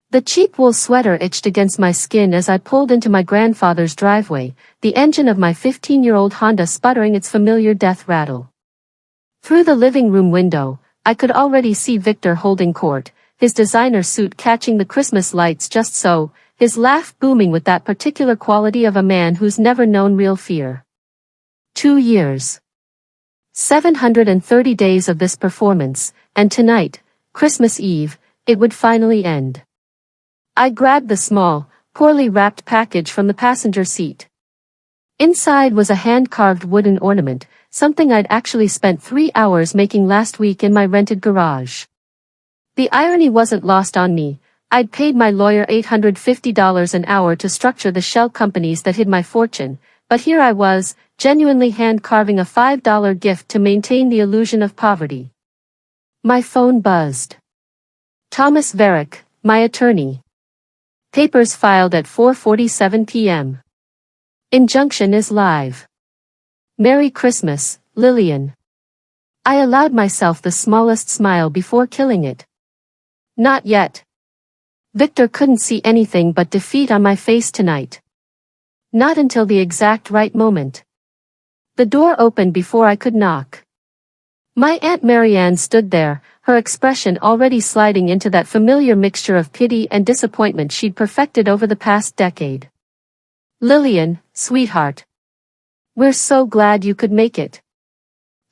The cheap wool sweater itched against my skin as I pulled into my grandfather's driveway, the engine of my 15-year-old Honda sputtering its familiar death rattle. Through the living room window, I could already see Victor holding court, his designer suit catching the Christmas lights just so, his laugh booming with that particular quality of a man who's never known real fear. 2 years. 730 days of this performance, and tonight, Christmas Eve, it would finally end. I grabbed the small, poorly wrapped package from the passenger seat. Inside was a hand-carved wooden ornament, something I'd actually spent 3 hours making last week in my rented garage. The irony wasn't lost on me. I'd paid my lawyer $850 an hour to structure the shell companies that hid my fortune, but here I was, genuinely hand-carving a $5 gift to maintain the illusion of poverty. My phone buzzed. Thomas Varick, my attorney. Papers filed at 4:47 p.m. Injunction is live. Merry Christmas, Lillian. I allowed myself the smallest smile before killing it. Not yet. Victor couldn't see anything but defeat on my face tonight. Not until the exact right moment. The door opened before I could knock. My Aunt Marianne stood there, her expression already sliding into that familiar mixture of pity and disappointment she'd perfected over the past decade. Lillian, sweetheart. We're so glad you could make it.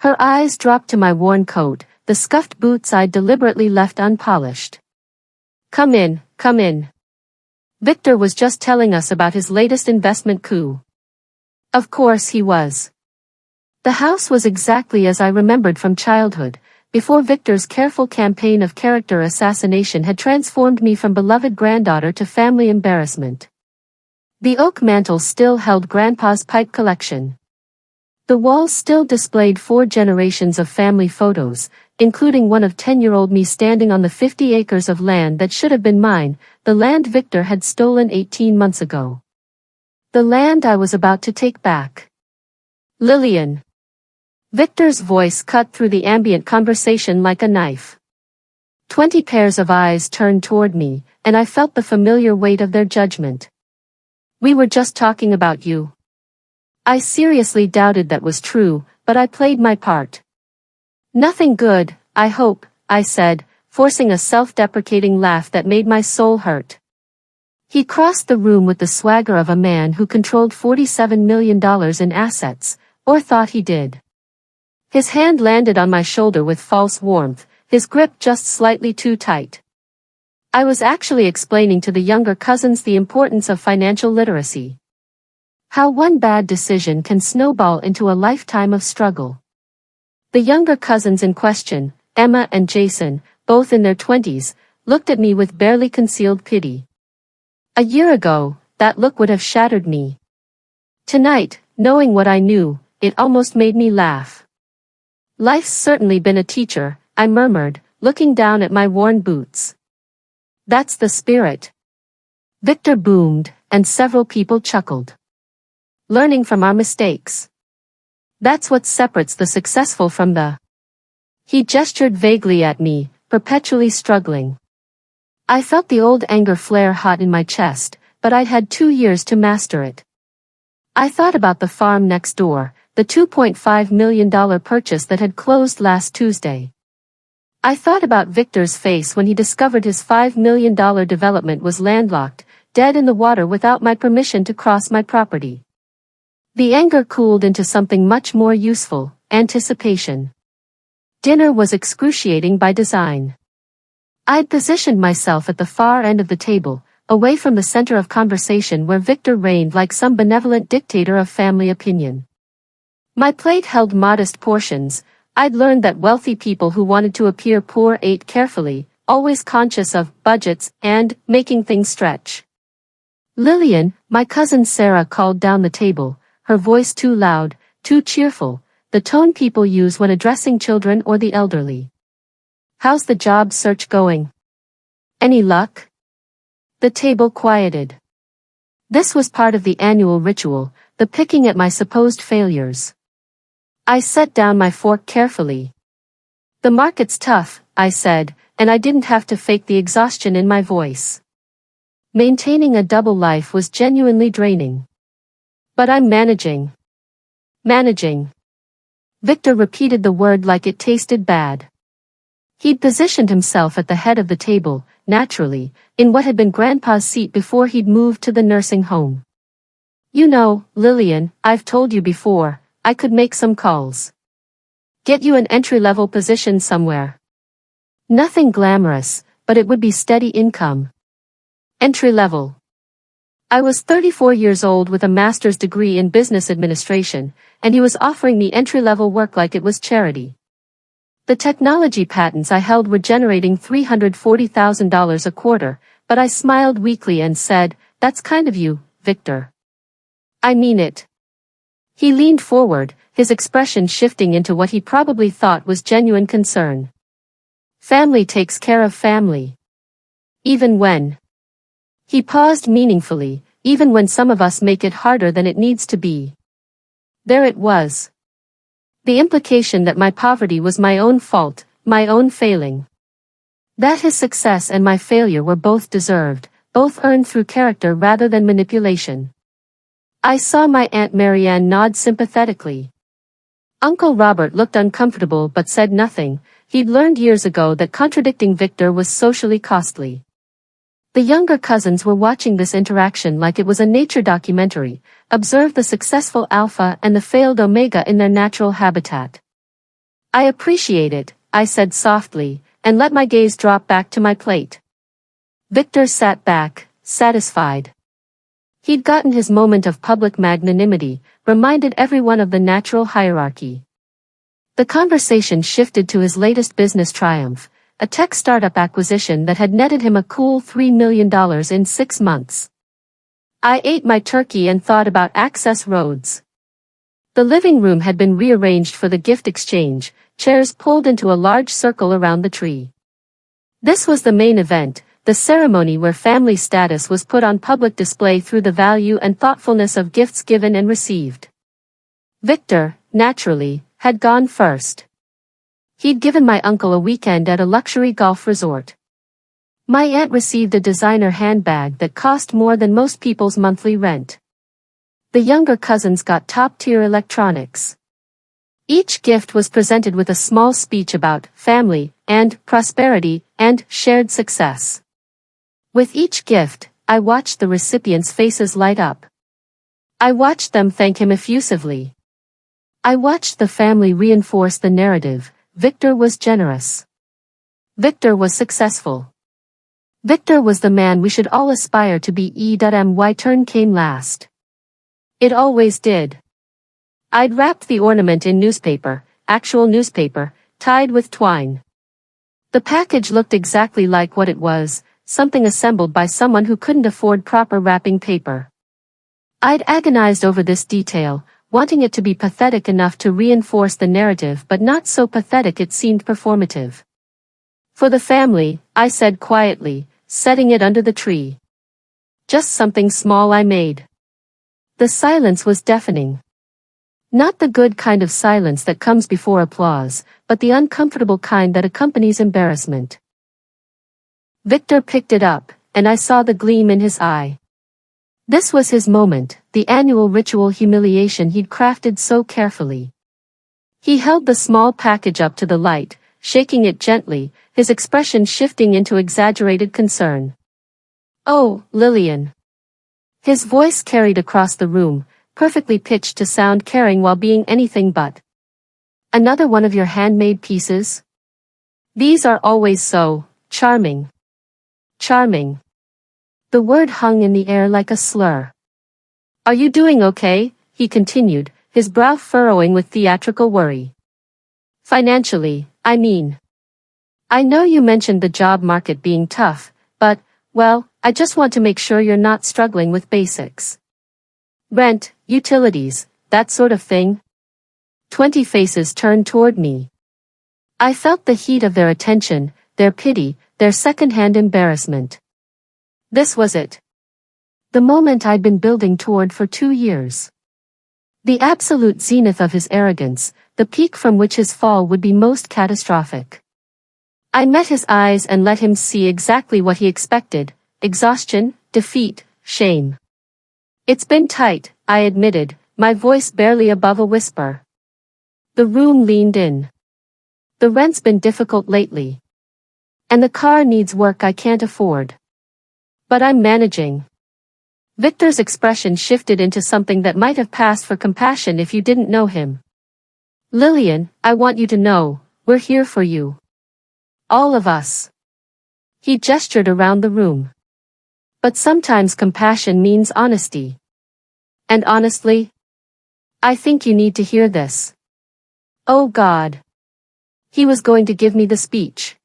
Her eyes dropped to my worn coat, the scuffed boots I'd deliberately left unpolished. Come in, come in. Victor was just telling us about his latest investment coup. Of course he was. The house was exactly as I remembered from childhood, before Victor's careful campaign of character assassination had transformed me from beloved granddaughter to family embarrassment. The oak mantel still held Grandpa's pipe collection. The walls still displayed 4 generations of family photos, including one of 10-year-old me standing on the 50 acres of land that should have been mine, the land Victor had stolen 18 months ago. The land I was about to take back. Lillian. Victor's voice cut through the ambient conversation like a knife. 20 pairs of eyes turned toward me, and I felt the familiar weight of their judgment. We were just talking about you. I seriously doubted that was true, but I played my part. Nothing good, I hope, I said, forcing a self-deprecating laugh that made my soul hurt. He crossed the room with the swagger of a man who controlled $47 million in assets, or thought he did. His hand landed on my shoulder with false warmth, his grip just slightly too tight. I was actually explaining to the younger cousins the importance of financial literacy. How one bad decision can snowball into a lifetime of struggle. The younger cousins in question, Emma and Jason, both in their 20s, looked at me with barely concealed pity. A year ago, that look would have shattered me. Tonight, knowing what I knew, it almost made me laugh. Life's certainly been a teacher, I murmured, looking down at my worn boots. That's the spirit. Victor boomed, and several people chuckled. Learning from our mistakes. That's what separates the successful from the... He gestured vaguely at me, perpetually struggling. I felt the old anger flare hot in my chest, but I'd had 2 years to master it. I thought about the farm next door, the $2.5 million purchase that had closed last Tuesday. I thought about Victor's face when he discovered his $5 million development was landlocked, dead in the water without my permission to cross my property. The anger cooled into something much more useful, anticipation. Dinner was excruciating by design. I'd positioned myself at the far end of the table, away from the center of conversation where Victor reigned like some benevolent dictator of family opinion. My plate held modest portions. I'd learned that wealthy people who wanted to appear poor ate carefully, always conscious of budgets and making things stretch. Lillian, my cousin Sarah called down the table, her voice too loud, too cheerful, the tone people use when addressing children or the elderly. How's the job search going? Any luck? The table quieted. This was part of the annual ritual, the picking at my supposed failures. I set down my fork carefully. The market's tough, I said, and I didn't have to fake the exhaustion in my voice. Maintaining a double life was genuinely draining. But I'm managing. Managing. Victor repeated the word like it tasted bad. He'd positioned himself at the head of the table, naturally, in what had been Grandpa's seat before he'd moved to the nursing home. You know, Lillian, I've told you before, I could make some calls. Get you an entry-level position somewhere. Nothing glamorous, but it would be steady income. Entry-level. I was 34 years old with a master's degree in business administration, and he was offering me entry-level work like it was charity. The technology patents I held were generating $340,000 a quarter, but I smiled weakly and said, "That's kind of you, Victor." "I mean it." He leaned forward, his expression shifting into what he probably thought was genuine concern. Family takes care of family. Even when. He paused meaningfully, even when some of us make it harder than it needs to be. There it was. The implication that my poverty was my own fault, my own failing. That his success and my failure were both deserved, both earned through character rather than manipulation. I saw my Aunt Marianne nod sympathetically. Uncle Robert looked uncomfortable but said nothing. He'd learned years ago that contradicting Victor was socially costly. The younger cousins were watching this interaction like it was a nature documentary, observed the successful alpha and the failed omega in their natural habitat. "I appreciate it," I said softly, and let my gaze drop back to my plate. Victor sat back, satisfied. He'd gotten his moment of public magnanimity, reminded everyone of the natural hierarchy. The conversation shifted to his latest business triumph, a tech startup acquisition that had netted him a cool $3 million in 6 months. I ate my turkey and thought about access roads. The living room had been rearranged for the gift exchange, chairs pulled into a large circle around the tree. This was the main event, the ceremony where family status was put on public display through the value and thoughtfulness of gifts given and received. Victor, naturally, had gone first. He'd given my uncle a weekend at a luxury golf resort. My aunt received a designer handbag that cost more than most people's monthly rent. The younger cousins got top-tier electronics. Each gift was presented with a small speech about family, and prosperity, and shared success. With each gift, I watched the recipients' faces light up. I watched them thank him effusively. I watched the family reinforce the narrative. Victor was generous. Victor was successful. Victor was the man we should all aspire to be. My turn came last. It always did. I'd wrapped the ornament in newspaper, actual newspaper, tied with twine. The package looked exactly like what it was, something assembled by someone who couldn't afford proper wrapping paper. I'd agonized over this detail, wanting it to be pathetic enough to reinforce the narrative but not so pathetic it seemed performative. "For the family," I said quietly, setting it under the tree. "Just something small I made." The silence was deafening. Not the good kind of silence that comes before applause, but the uncomfortable kind that accompanies embarrassment. Victor picked it up, and I saw the gleam in his eye. This was his moment, the annual ritual humiliation he'd crafted so carefully. He held the small package up to the light, shaking it gently, his expression shifting into exaggerated concern. "Oh, Lillian." His voice carried across the room, perfectly pitched to sound caring while being anything but. "Another one of your handmade pieces? These are always so charming." Charming. The word hung in the air like a slur. "Are you doing okay?" he continued, his brow furrowing with theatrical worry. "Financially, I mean. I know you mentioned the job market being tough, but, well, I just want to make sure you're not struggling with basics. Rent, utilities, that sort of thing." 20 faces turned toward me. I felt the heat of their attention, their pity, their second-hand embarrassment. This was it. The moment I'd been building toward for 2 years. The absolute zenith of his arrogance, the peak from which his fall would be most catastrophic. I met his eyes and let him see exactly what he expected, exhaustion, defeat, shame. It's been tight, I admitted, my voice barely above a whisper. The room leaned in. The rent's been difficult lately. And the car needs work I can't afford. But I'm managing. Victor's expression shifted into something that might have passed for compassion if you didn't know him. Lillian, I want you to know, we're here for you. All of us. He gestured around the room. But sometimes compassion means honesty. And honestly, I think you need to hear this. Oh God. He was going to give me the speech.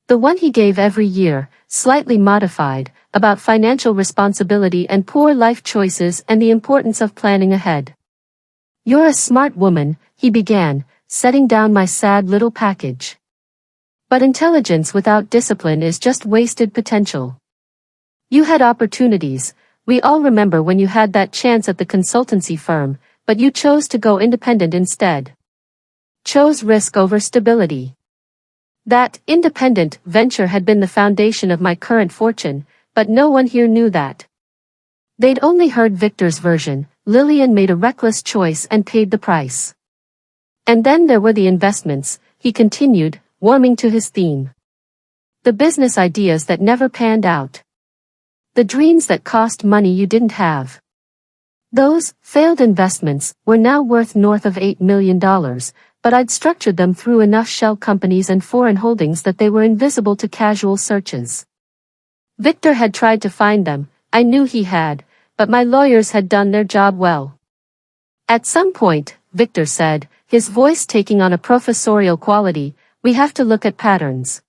The one he gave every year, slightly modified, about financial responsibility and poor life choices and the importance of planning ahead. You're a smart woman, he began, setting down my sad little package. But intelligence without discipline is just wasted potential. You had opportunities, we all remember when you had that chance at the consultancy firm, but you chose to go independent instead. Chose risk over stability. That independent venture had been the foundation of my current fortune, but no one here knew that. They'd only heard Victor's version. Lillian made a reckless choice and paid the price. And then there were the investments, he continued, warming to his theme. The business ideas that never panned out. The dreams that cost money you didn't have. Those failed investments were now worth north of $8 million, but I'd structured them through enough shell companies and foreign holdings that they were invisible to casual searches. Victor had tried to find them, I knew he had, but my lawyers had done their job well. At some point, Victor said, his voice taking on a professorial quality, we have to look at patterns.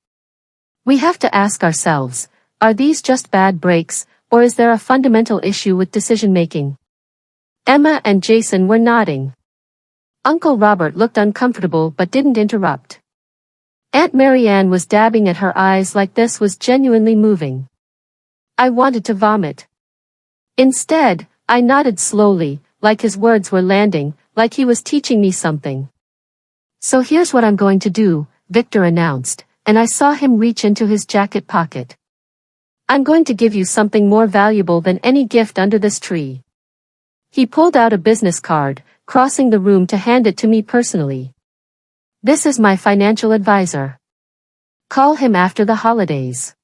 We have to ask ourselves, are these just bad breaks, or is there a fundamental issue with decision-making? Emma and Jason were nodding. Uncle Robert looked uncomfortable but didn't interrupt. Aunt Marianne was dabbing at her eyes like this was genuinely moving. I wanted to vomit. Instead, I nodded slowly, like his words were landing, like he was teaching me something. So here's what I'm going to do, Victor announced, and I saw him reach into his jacket pocket. I'm going to give you something more valuable than any gift under this tree. He pulled out a business card, crossing the room to hand it to me personally. This is my financial advisor. Call him after the holidays.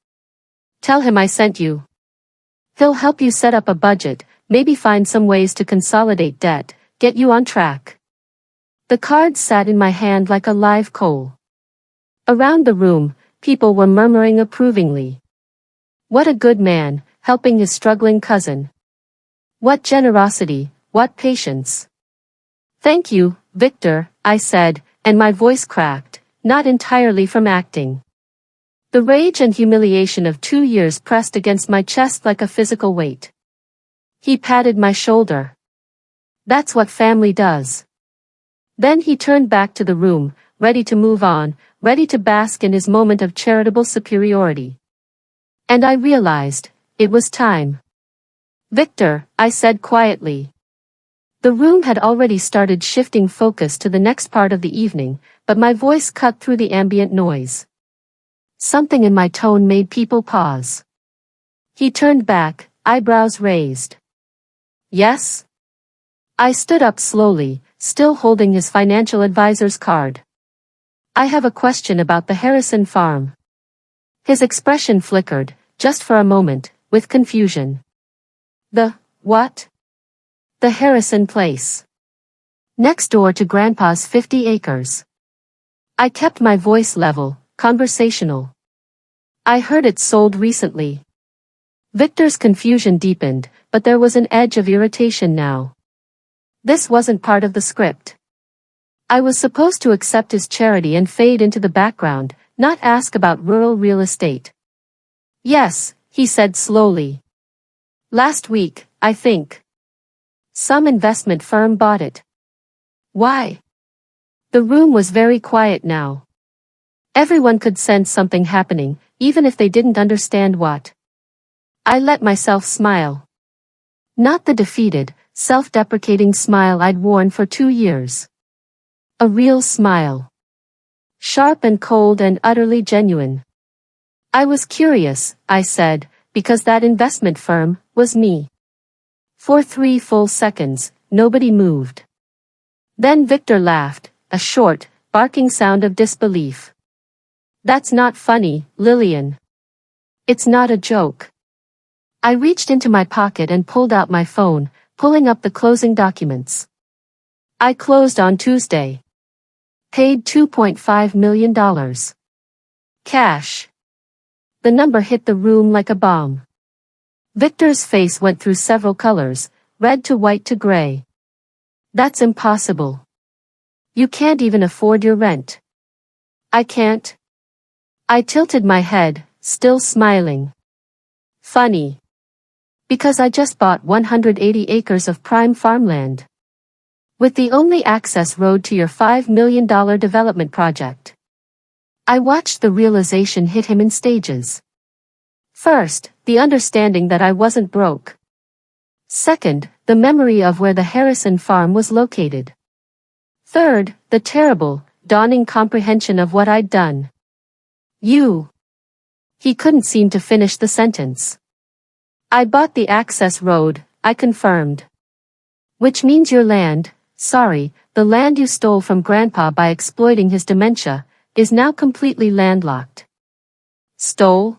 Tell him I sent you. He'll help you set up a budget, maybe find some ways to consolidate debt, get you on track. The card sat in my hand like a live coal. Around the room, people were murmuring approvingly. What a good man, helping his struggling cousin. What generosity, what patience. Thank you, Victor, I said, and my voice cracked, not entirely from acting. The rage and humiliation of 2 years pressed against my chest like a physical weight. He patted my shoulder. That's what family does. Then he turned back to the room, ready to move on, ready to bask in his moment of charitable superiority. And I realized, it was time. Victor, I said quietly. The room had already started shifting focus to the next part of the evening, but my voice cut through the ambient noise. Something in my tone made people pause. He turned back, eyebrows raised. Yes? I stood up slowly, still holding his financial advisor's card. I have a question about the Harrison farm. His expression flickered, just for a moment, with confusion. The what? The Harrison place. Next door to Grandpa's 50 acres. I kept my voice level, conversational. I heard it sold recently. Victor's confusion deepened, but there was an edge of irritation now. This wasn't part of the script. I was supposed to accept his charity and fade into the background, not ask about rural real estate. Yes, he said slowly. Last week, I think. Some investment firm bought it. Why? The room was very quiet now. Everyone could sense something happening, even if they didn't understand what. I let myself smile. Not the defeated, self-deprecating smile I'd worn for 2 years. A real smile. Sharp and cold and utterly genuine. I was curious, I said, because that investment firm was me. For 3 full seconds, nobody moved. Then Victor laughed, a short, barking sound of disbelief. That's not funny, Lillian. It's not a joke. I reached into my pocket and pulled out my phone, pulling up the closing documents. I closed on Tuesday. Paid $2.5 million. Cash. The number hit the room like a bomb. Victor's face went through several colors, red to white to gray. That's impossible. You can't even afford your rent. I can't. I tilted my head, still smiling. Funny. Because I just bought 180 acres of prime farmland. With the only access road to your $5 million development project. I watched the realization hit him in stages. First, the understanding that I wasn't broke. Second, the memory of where the Harrison farm was located. Third, the terrible, dawning comprehension of what I'd done. You. He couldn't seem to finish the sentence. I bought the access road, I confirmed. Which means your land, sorry, the land you stole from Grandpa by exploiting his dementia, is now completely landlocked. Stole?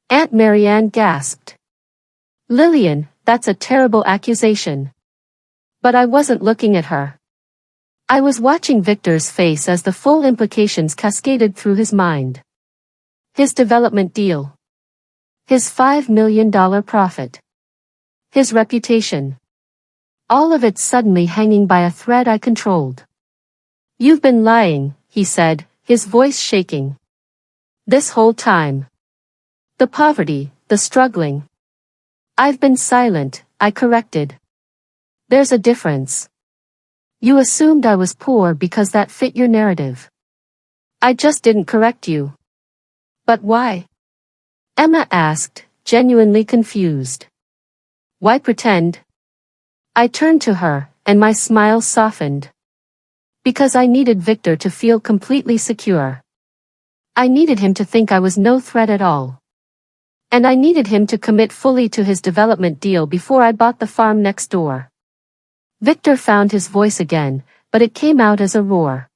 Aunt Marianne gasped. Lillian, that's a terrible accusation. But I wasn't looking at her. I was watching Victor's face as the full implications cascaded through his mind. His development deal. His $5 million profit. His reputation. All of it suddenly hanging by a thread I controlled. You've been lying, he said, his voice shaking. This whole time. The poverty, the struggling. I've been silent, I corrected. There's a difference. You assumed I was poor because that fit your narrative. I just didn't correct you. But why? Emma asked, genuinely confused. Why pretend? I turned to her, and my smile softened. Because I needed Victor to feel completely secure. I needed him to think I was no threat at all. And I needed him to commit fully to his development deal before I bought the farm next door. Victor found his voice again, but it came out as a roar.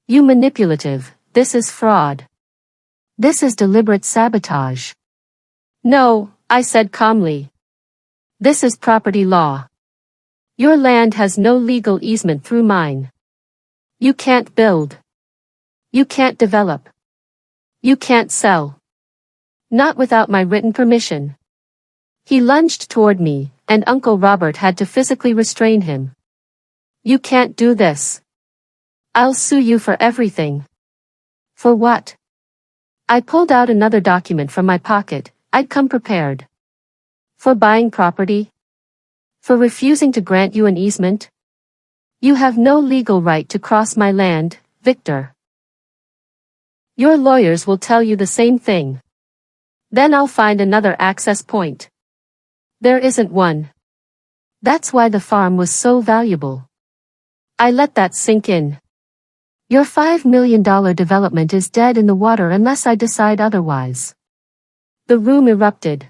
You manipulative, this is fraud. This is deliberate sabotage. No, I said calmly. This is property law. Your land has no legal easement through mine. You can't build. You can't develop. You can't sell. Not without my written permission. He lunged toward me, and Uncle Robert had to physically restrain him. You can't do this. I'll sue you for everything. For what? I pulled out another document from my pocket. I'd come prepared. For buying property? For refusing to grant you an easement? You have no legal right to cross my land, Victor. Your lawyers will tell you the same thing. Then I'll find another access point. There isn't one. That's why the farm was so valuable. I let that sink in. Your $5 million development is dead in the water unless I decide otherwise. The room erupted.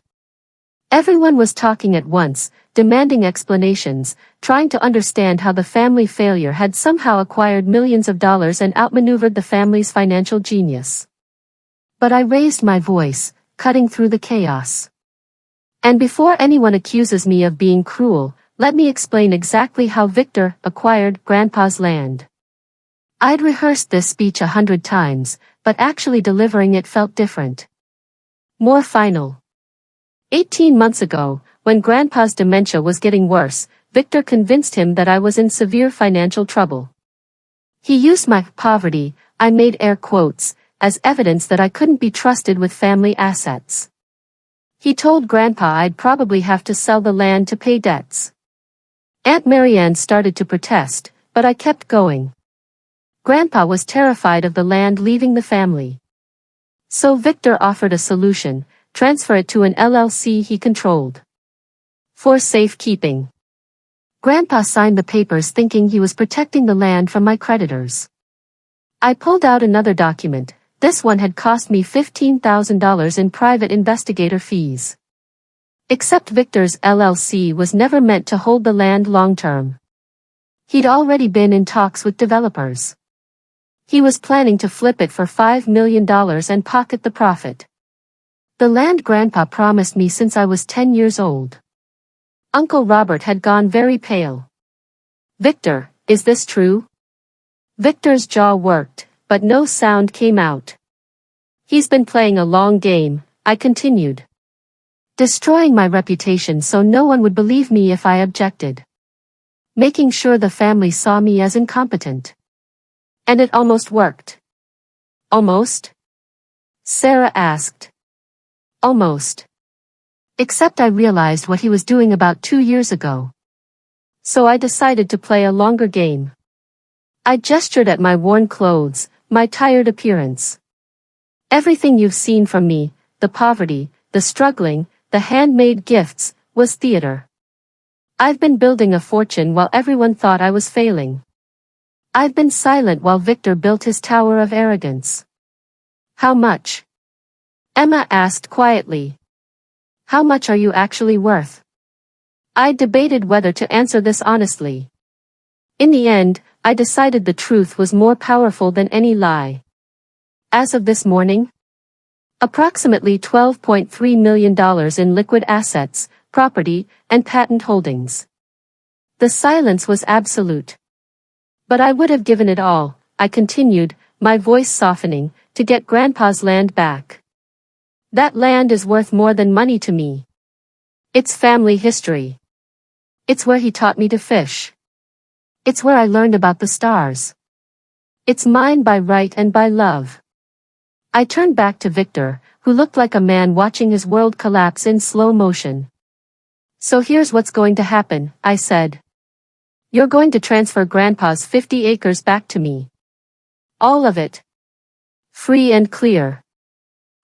Everyone was talking at once, demanding explanations, trying to understand how the family failure had somehow acquired millions of dollars and outmaneuvered the family's financial genius. But I raised my voice, cutting through the chaos. And before anyone accuses me of being cruel, let me explain exactly how Victor acquired Grandpa's land. I'd rehearsed this speech 100 times, but actually delivering it felt different. More final. 18 months ago, when Grandpa's dementia was getting worse, Victor convinced him that I was in severe financial trouble. He used my poverty, I made air quotes, as evidence that I couldn't be trusted with family assets. He told Grandpa I'd probably have to sell the land to pay debts. Aunt Marianne started to protest, but I kept going. Grandpa was terrified of the land leaving the family. So Victor offered a solution: transfer it to an LLC he controlled. For safekeeping. Grandpa signed the papers thinking he was protecting the land from my creditors. I pulled out another document, This one had cost me $15,000 in private investigator fees. Except Victor's LLC was never meant to hold the land long-term. He'd already been in talks with developers. He was planning to flip it for $5 million and pocket the profit. The land Grandpa promised me since I was 10 years old. Uncle Robert had gone very pale. Victor, is this true? Victor's jaw worked, but no sound came out. He's been playing a long game, I continued. Destroying my reputation so no one would believe me if I objected. Making sure the family saw me as incompetent. And it almost worked. Almost? Sarah asked. Almost. Except I realized what he was doing about 2 years ago. So I decided to play a longer game. I gestured at my worn clothes, my tired appearance. Everything you've seen from me, the poverty, the struggling, the handmade gifts, was theater. I've been building a fortune while everyone thought I was failing. I've been silent while Victor built his tower of arrogance. How much? Emma asked quietly. How much are you actually worth? I debated whether to answer this honestly. In the end, I decided the truth was more powerful than any lie. As of this morning, approximately $12.3 million in liquid assets, property, and patent holdings. The silence was absolute. But I would have given it all, I continued, my voice softening, to get Grandpa's land back. That land is worth more than money to me. It's family history. It's where he taught me to fish. It's where I learned about the stars. It's mine by right and by love. I turned back to Victor, who looked like a man watching his world collapse in slow motion. So here's what's going to happen, I said. You're going to transfer Grandpa's 50 acres back to me. All of it. Free and clear.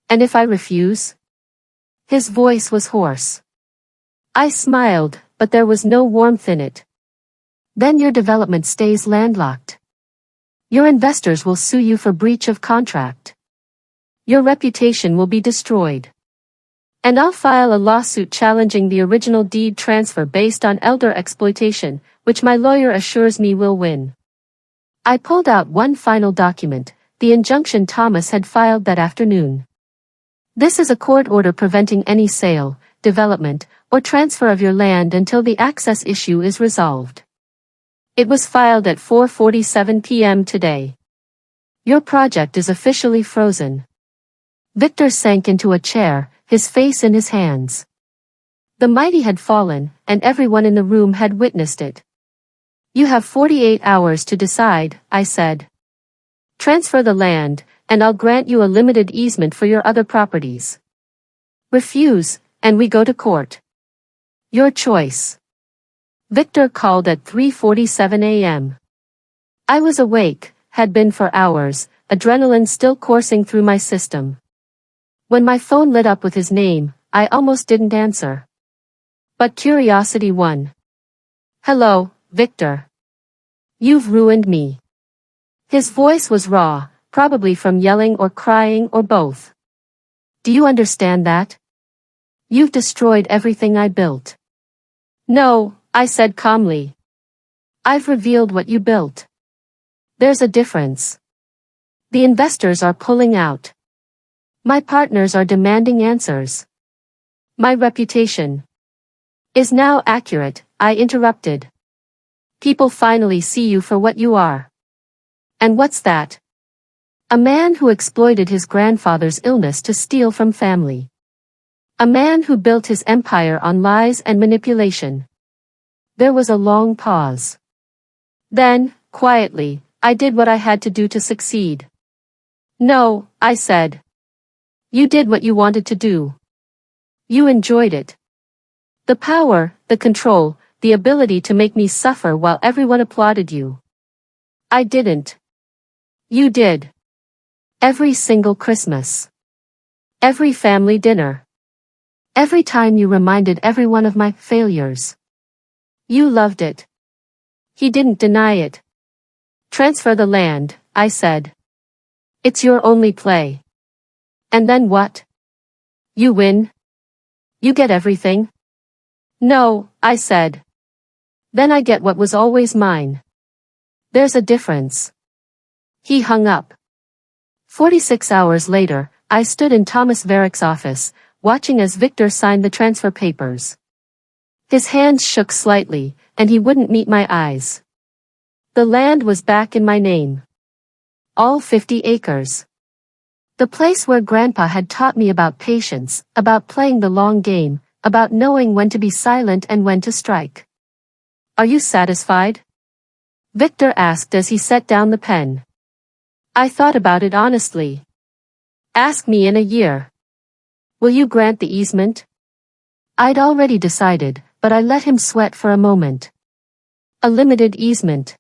And if I refuse? His voice was hoarse. I smiled, but there was no warmth in it. Then your development stays landlocked. Your investors will sue you for breach of contract. Your reputation will be destroyed. And I'll file a lawsuit challenging the original deed transfer based on elder exploitation, which my lawyer assures me will win. I pulled out one final document, the injunction Thomas had filed that afternoon. This is a court order preventing any sale, development, or transfer of your land until the access issue is resolved. It was filed at 4:47 p.m. today. Your project is officially frozen. Victor sank into a chair, his face in his hands. The mighty had fallen, and everyone in the room had witnessed it. You have 48 hours to decide, I said. Transfer the land, and I'll grant you a limited easement for your other properties. Refuse, and we go to court. Your choice. Victor called at 3:47 a.m. I was awake, had been for hours, adrenaline still coursing through my system. When my phone lit up with his name, I almost didn't answer. But curiosity won. Hello, Victor. You've ruined me. His voice was raw, probably from yelling or crying or both. Do you understand that? You've destroyed everything I built. No, I said calmly. I've revealed what you built. There's a difference. The investors are pulling out. My partners are demanding answers. My reputation is now accurate, I interrupted. People finally see you for what you are. And what's that? A man who exploited his grandfather's illness to steal from family. A man who built his empire on lies and manipulation. There was a long pause. Then, quietly, I did what I had to do to succeed. No, I said. You did what you wanted to do. You enjoyed it. The power, the control, the ability to make me suffer while everyone applauded you. I didn't. You did. Every single Christmas. Every family dinner. Every time you reminded everyone of my failures. You loved it. He didn't deny it. Transfer the land, I said. It's your only play. And then what? You win? You get everything? No, I said. Then I get what was always mine. There's a difference. He hung up. 46 hours later, I stood in Thomas Varick's office, watching as Victor signed the transfer papers. His hands shook slightly, and he wouldn't meet my eyes. The land was back in my name. All 50 acres. The place where Grandpa had taught me about patience, about playing the long game, about knowing when to be silent and when to strike. Are you satisfied? Victor asked as he set down the pen. I thought about it honestly. Ask me in a year. Will you grant the easement? I'd already decided, but I let him sweat for a moment. A limited easement.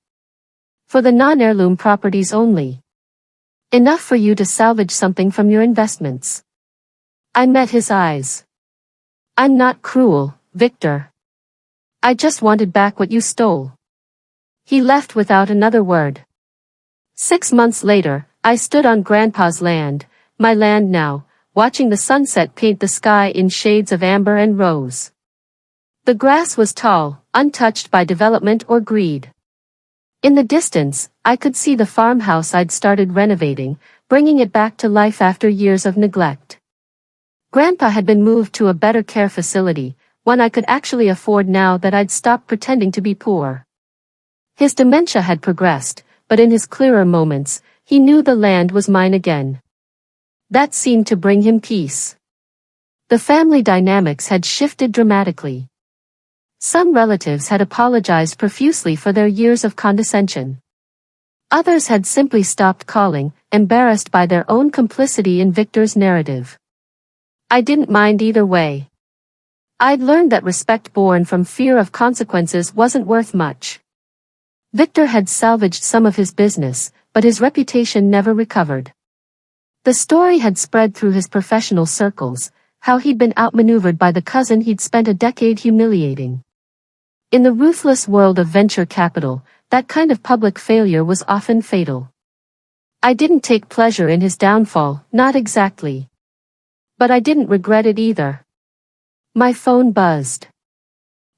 For the non-heirloom properties only. Enough for you to salvage something from your investments. I met his eyes. I'm not cruel, Victor. I just wanted back what you stole. He left without another word. 6 months later, I stood on Grandpa's land, my land now, watching the sunset paint the sky in shades of amber and rose. The grass was tall, untouched by development or greed. In the distance, I could see the farmhouse I'd started renovating, bringing it back to life after years of neglect. Grandpa had been moved to a better care facility, one I could actually afford now that I'd stopped pretending to be poor. His dementia had progressed, but in his clearer moments, he knew the land was mine again. That seemed to bring him peace. The family dynamics had shifted dramatically. Some relatives had apologized profusely for their years of condescension. Others had simply stopped calling, embarrassed by their own complicity in Victor's narrative. I didn't mind either way. I'd learned that respect born from fear of consequences wasn't worth much. Victor had salvaged some of his business, but his reputation never recovered. The story had spread through his professional circles, how he'd been outmaneuvered by the cousin he'd spent a decade humiliating. In the ruthless world of venture capital, that kind of public failure was often fatal. I didn't take pleasure in his downfall, not exactly. But I didn't regret it either. My phone buzzed.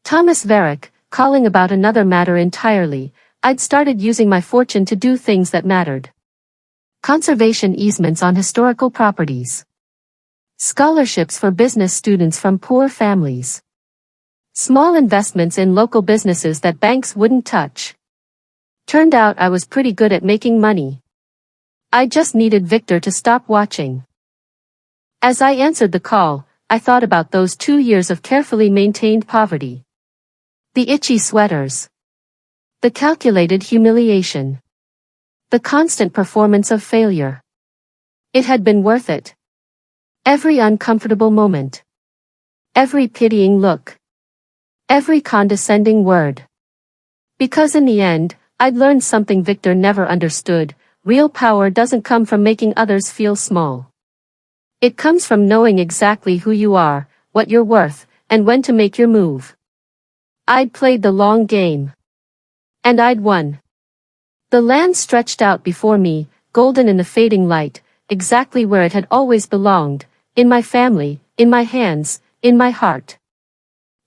Thomas Varick, calling about another matter entirely. I'd started using my fortune to do things that mattered. Conservation easements on historical properties. Scholarships for business students from poor families. Small investments in local businesses that banks wouldn't touch. Turned out I was pretty good at making money. I just needed Victor to stop watching. As I answered the call, I thought about those 2 years of carefully maintained poverty. The itchy sweaters. The calculated humiliation. The constant performance of failure. It had been worth it. Every uncomfortable moment. Every pitying look. Every condescending word. Because in the end, I'd learned something Victor never understood. Real power doesn't come from making others feel small. It comes from knowing exactly who you are, what you're worth, and when to make your move. I'd played the long game. And I'd won. The land stretched out before me, golden in the fading light, exactly where it had always belonged, in my family, in my hands, in my heart.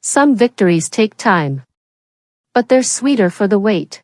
Some victories take time. But they're sweeter for the wait.